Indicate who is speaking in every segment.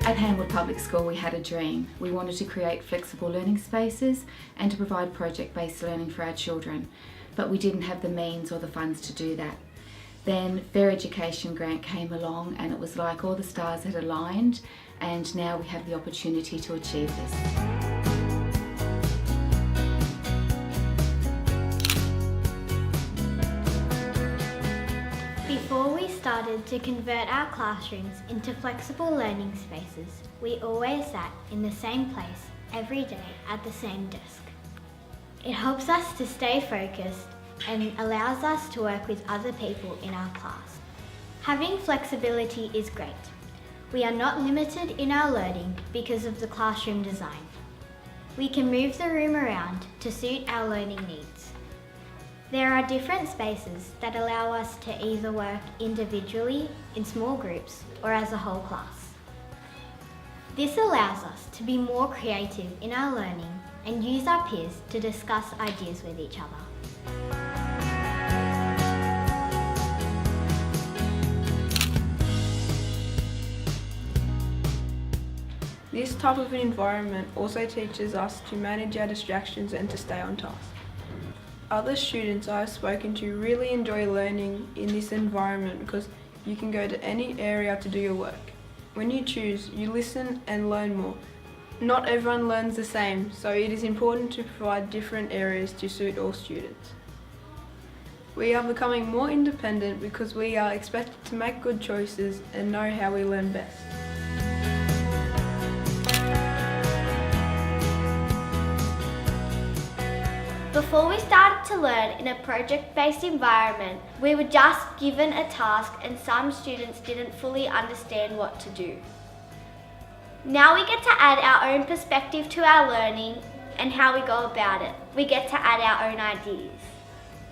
Speaker 1: At Hanwood Public School we had a dream. We wanted to create flexible learning spaces and to provide project-based learning for our children, but we didn't have the means or the funds to do that. Then Fair Education Grant came along and it was like all the stars had aligned, and now we have the opportunity to achieve this.
Speaker 2: Before we started to convert our classrooms into flexible learning spaces, we always sat in the same place every day at the same desk. It helps us to stay focused and allows us to work with other people in our class. Having flexibility is great. We are not limited in our learning because of the classroom design. We can move the room around to suit our learning needs. There are different spaces that allow us to either work individually, in small groups, or as a whole class. This allows us to be more creative in our learning and use our peers to discuss ideas with each other.
Speaker 3: This type of an environment also teaches us to manage our distractions and to stay on task. Other students I have spoken to really enjoy learning in this environment because you can go to any area to do your work. When you choose, you listen and learn more. Not everyone learns the same, so it is important to provide different areas to suit all students. We are becoming more independent because we are expected to make good choices and know how we learn best.
Speaker 2: Before we started to learn in a project-based environment, we were just given a task and some students didn't fully understand what to do. Now we get to add our own perspective to our learning and how we go about it. We get to add our own ideas.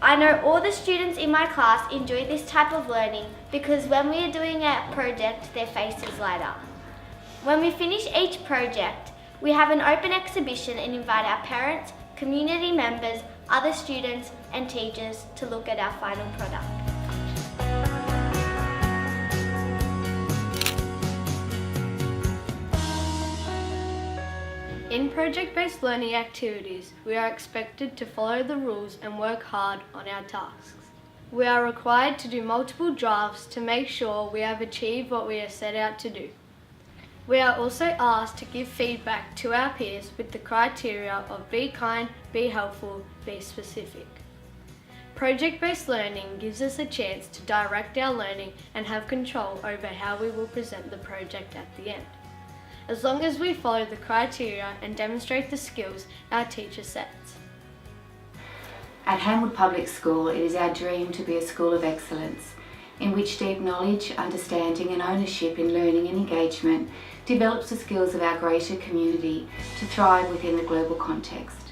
Speaker 2: I know all the students in my class enjoy this type of learning because when we are doing a project, their faces light up. When we finish each project, we have an open exhibition and invite our parents, community members, other students and teachers to look at our final product.
Speaker 4: In project-based learning activities, we are expected to follow the rules and work hard on our tasks. We are required to do multiple drafts to make sure we have achieved what we have set out to do. We are also asked to give feedback to our peers with the criteria of be kind, be helpful, be specific. Project-based learning gives us a chance to direct our learning and have control over how we will present the project at the end, as long as we follow the criteria and demonstrate the skills our teacher sets.
Speaker 1: At Hanwood Public School, it is our dream to be a school of excellence, in which deep knowledge, understanding and ownership in learning and engagement develops the skills of our greater community to thrive within the global context.